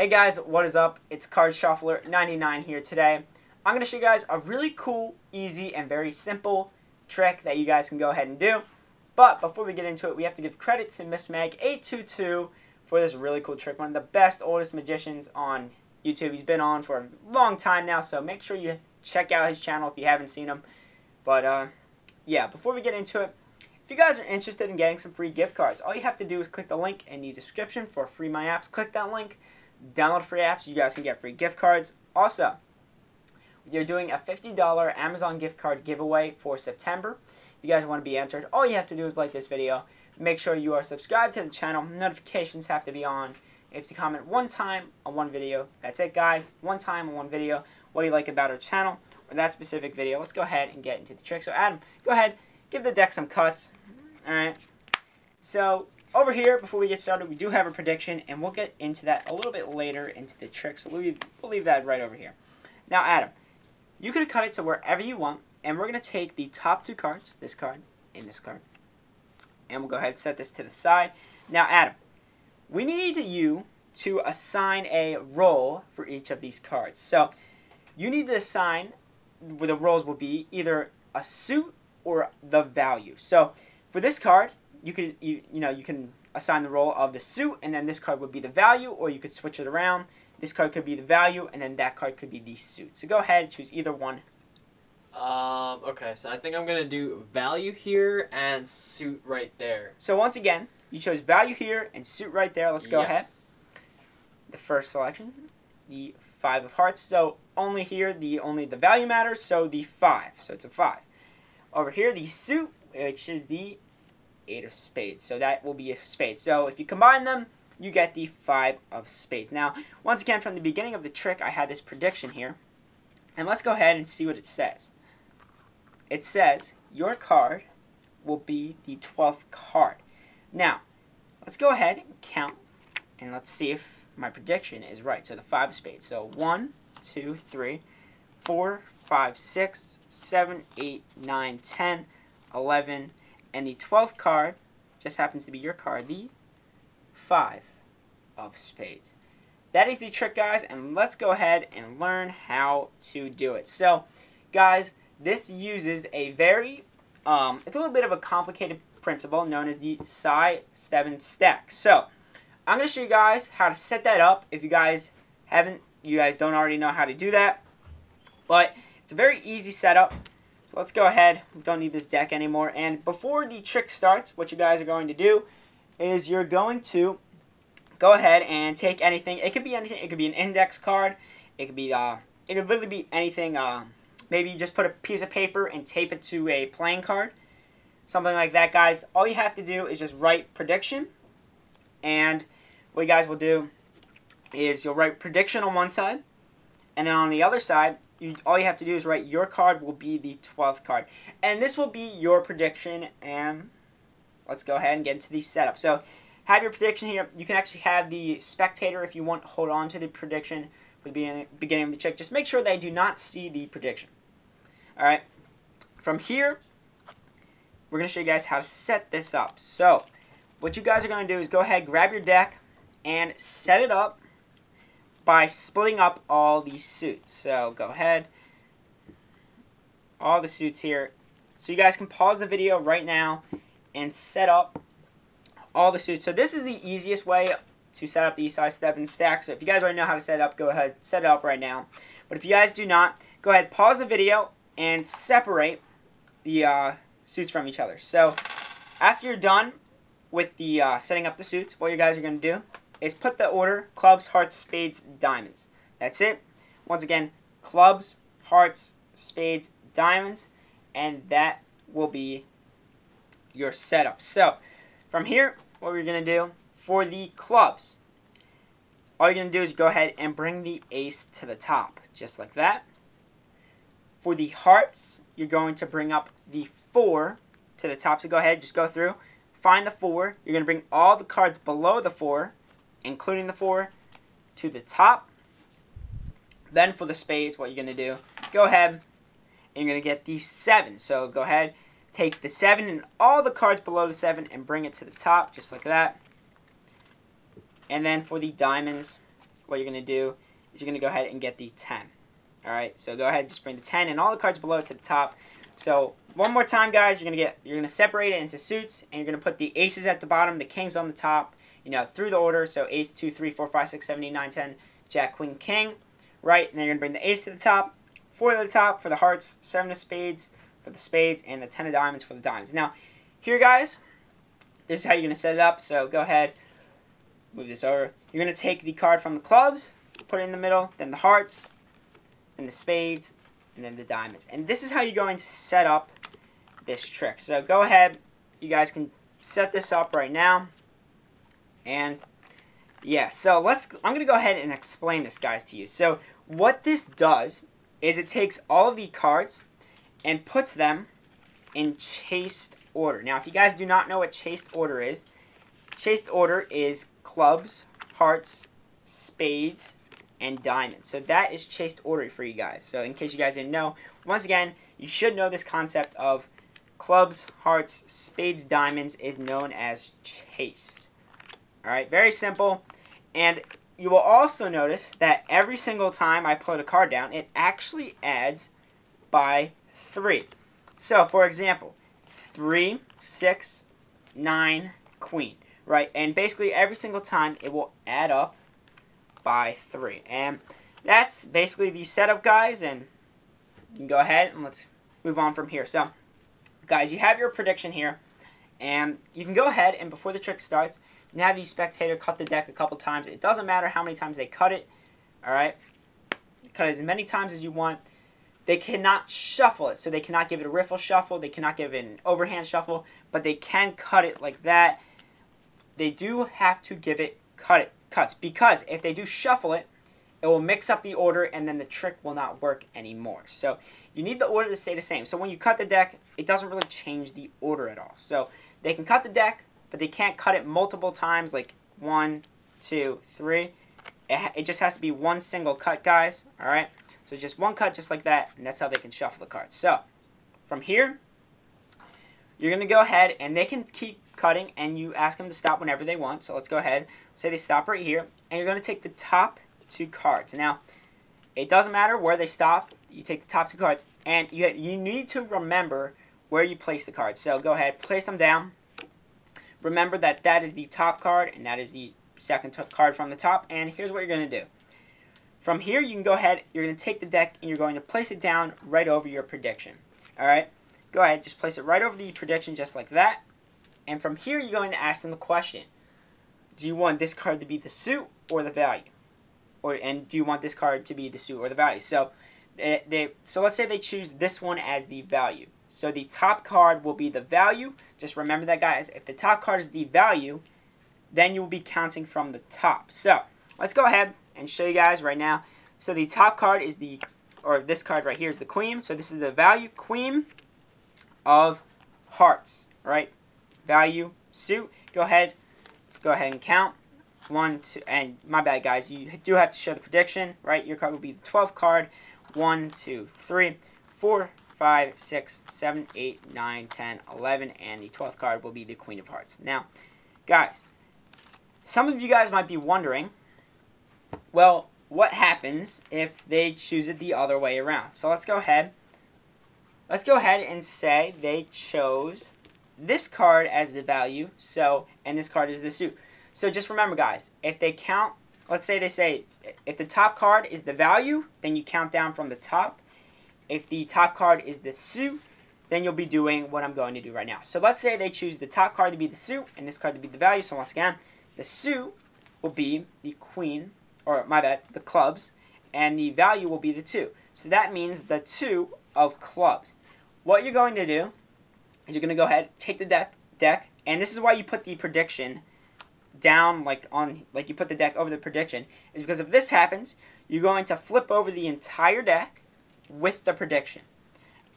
Hey guys, what is up? It's Card Shuffler 99 here today. I'm going to show you guys a really cool, easy, and very simple trick that you guys can go ahead and do. But before we get into it, we have to give credit to Miss Meg822 for this really cool trick. One of the best, oldest magicians on YouTube. He's been on for a long time now, so make sure you check out his channel if you haven't seen him. But yeah, before we get into it, if you guys are interested in getting some free gift cards, all you have to do is click the link in the description for Free My Apps. Click that link, download free apps, you guys can get free gift cards. Also, you're doing a $50 Amazon gift card giveaway for September. If you guys want to be entered, all you have to do is like this video. Make sure you are subscribed to the channel. Notifications have to be on. If you comment one time on one video, that's it guys. One time on one video. What do you like about our channel or that specific video? Let's go ahead and get into the trick. So Adam, go ahead, give the deck some cuts. Alright. So over here, before we get started, we do have a prediction, and we'll get into that a little bit later into the trick. So we'll leave that right over here. Now Adam, you can cut it to wherever you want, and we're going to take the top two cards, this card and this card, and we'll go ahead and set this to the side. Now Adam, we need you to assign a role for each of these cards. So you need to assign where the roles will be either a suit or the value. So for this card, you can assign the role of the suit, and then this card would be the value, or you could switch it around. This card could be the value, and then that card could be the suit. So go ahead and choose either one. Okay, so I think I'm going to do value here and suit right there. So once again, you chose value here and suit right there. Let's go ahead. The first selection, the 5 of hearts. So only here, only the value matters, so the 5. So it's a 5. Over here, the suit, which is the 8 of spades. So that will be a spade. So if you combine them, you get the 5 of spades. Now, once again, from the beginning of the trick, I had this prediction here. And let's go ahead and see what it says. It says your card will be the 12th card. Now, let's go ahead and count, and let's see if my prediction is right. So the 5 of spades. So 1, 2, 3, 4, 5, 6, 7, 8, 9, 10, 11, and the 12th card just happens to be your card, the 5 of spades. That is the trick, guys, and let's go ahead and learn how to do it. So, guys, this uses a very, it's a little bit of a complicated principle known as the Psi 7 stack. So, I'm going to show you guys how to set that up if you guys don't already know how to do that. But it's a very easy setup. So let's go ahead. We don't need this deck anymore. And before the trick starts, what you guys are going to do is you're going to go ahead and take anything. It could be anything. It could be an index card. It could be it could literally be anything. Maybe you just put a piece of paper and tape it to a playing card. Something like that, guys. All you have to do is just write prediction. And what you guys will do is you'll write prediction on one side. And then on the other side, all you have to do is write your card will be the 12th card. And this will be your prediction. And let's go ahead and get into the setup. So have your prediction here. You can actually have the spectator, if you want, hold on to the prediction for the beginning of the trick. Just make sure they do not see the prediction. Alright. From here, we're going to show you guys how to set this up. So what you guys are going to do is go ahead, grab your deck, and set it up by splitting up all these suits. So go ahead, all the suits here. So you guys can pause the video right now and set up all the suits. So this is the easiest way to set up the Psi 7 stack. So if you guys already know how to set it up, go ahead, set it up right now. But if you guys do not, go ahead, pause the video and separate the suits from each other. So after you're done with the setting up the suits, what you guys are going to do is put the order clubs, hearts, spades, diamonds. That's it. Once again, clubs, hearts, spades, diamonds, and that will be your setup. So from here, what we're going to do for the clubs, all you're going to do is go ahead and bring the ace to the top, just like that. For the hearts, you're going to bring up the 4 to the top. So go ahead, just go through, find the 4. You're going to bring all the cards below the 4, including the 4, to the top. Then for the spades, what you're going to do, go ahead and you're going to get the 7. So go ahead, take the 7 and all the cards below the 7 and bring it to the top, just like that. And then for the diamonds, what you're going to do is you're going to go ahead and get the 10. All right, so go ahead and just bring the 10 and all the cards below it to the top. So one more time, guys, you're going to separate it into suits, and you're going to put the aces at the bottom, the kings on the top, through the order. So ace, 2, 3, 4, 5, 6, 7, 8, 9, 10, jack, queen, king, right? And then you're going to bring the ace to the top, 4 to the top for the hearts, 7 of spades for the spades, and the 10 of diamonds for the diamonds. Now, here, guys, this is how you're going to set it up. So go ahead, move this over. You're going to take the card from the clubs, put it in the middle, then the hearts, then the spades, and then the diamonds. And this is how you're going to set up this trick. So go ahead, you guys can set this up right now. And yeah, so I'm going to go ahead and explain this, guys, to you. So what this does is it takes all of the cards and puts them in chased order. Now, if you guys do not know what chased order is clubs, hearts, spades, and diamonds. So that is chased order for you guys. So in case you guys didn't know, once again, you should know this concept of clubs, hearts, spades, diamonds is known as chased. Alright, very simple. And you will also notice that every single time I put a card down, it actually adds by 3. So, for example, 3, 6, 9, queen. Right? And basically every single time it will add up by 3. And that's basically the setup, guys, and you can go ahead and let's move on from here. So, guys, you have your prediction here, and you can go ahead and before the trick starts, you can have the spectator cut the deck a couple times. It doesn't matter how many times they cut it, alright? Cut it as many times as you want. They cannot shuffle it, so they cannot give it a riffle shuffle, they cannot give it an overhand shuffle, but they can cut it like that. They do have to give it cuts, because if they do shuffle it, it will mix up the order and then the trick will not work anymore. So you need the order to stay the same. So when you cut the deck, it doesn't really change the order at all. So they can cut the deck, but they can't cut it multiple times, like 1, 2, 3. It just has to be one single cut, guys. All right. So just one cut, just like that, and that's how they can shuffle the cards. So from here, you're going to go ahead, and they can keep cutting, and you ask them to stop whenever they want. So let's go ahead. Say they stop right here, and you're going to take the top 2 cards. Now, it doesn't matter where they stop. You take the top 2 cards, and you need to remember where you place the cards. So go ahead, place them down. Remember that that is the top card, and that is the second card from the top. And here's what you're going to do. From here, you can go ahead. You're going to take the deck, and you're going to place it down right over your prediction. All right? Go ahead, just place it right over the prediction just like that. And from here, you're going to ask them the question. Do you want this card to be the suit or the value? And do you want this card to be the suit or the value? So, so let's say they choose this one as the value. So the top card will be the value. Just remember that, guys. If the top card is the value, then you will be counting from the top. So let's go ahead and show you guys right now. So the top card is this card right here is the queen. So this is the value, queen of hearts, right? Value, suit. Go ahead. Let's go ahead and count. 1, 2, and my bad, guys. You do have to show the prediction, right? Your card will be the 12th card. 1, 2, 3, 4, 5, 6, 7, 8, 9, 10, 11, and the 12th card will be the Queen of Hearts. Now, guys, some of you guys might be wondering, well, what happens if they choose it the other way around? So let's go ahead. Let's go ahead and say they chose this card as the value, and this card is the suit. So just remember, guys, if they count, let's say they say, if the top card is the value, then you count down from the top. If the top card is the suit, then you'll be doing what I'm going to do right now. So let's say they choose the top card to be the suit and this card to be the value. So once again, the suit will be the queen, or my bad, the clubs, and the value will be the 2. So that means the 2 of clubs. What you're going to do is you're going to go ahead, take the deck, and this is why you put the prediction down like you put the deck over the prediction, is because if this happens, you're going to flip over the entire deck with the prediction.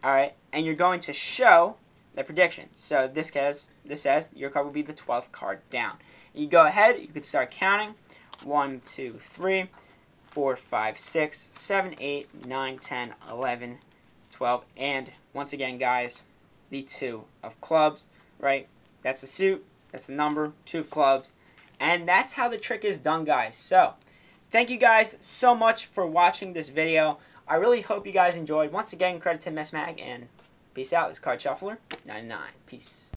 Alright, and you're going to show the prediction. So this says your card will be the 12th card down. And you go ahead, you can start counting. 1, 2, 3, 4, 5, 6, 7, 8, 9, 10, 11, 12, and once again, guys, the 2 of clubs, right? That's the suit, that's the number, 2 of clubs. And that's how the trick is done, guys. So, thank you guys so much for watching this video. I really hope you guys enjoyed. Once again, credit to Miss Mag, and peace out. This is Card Shuffler 99. Peace.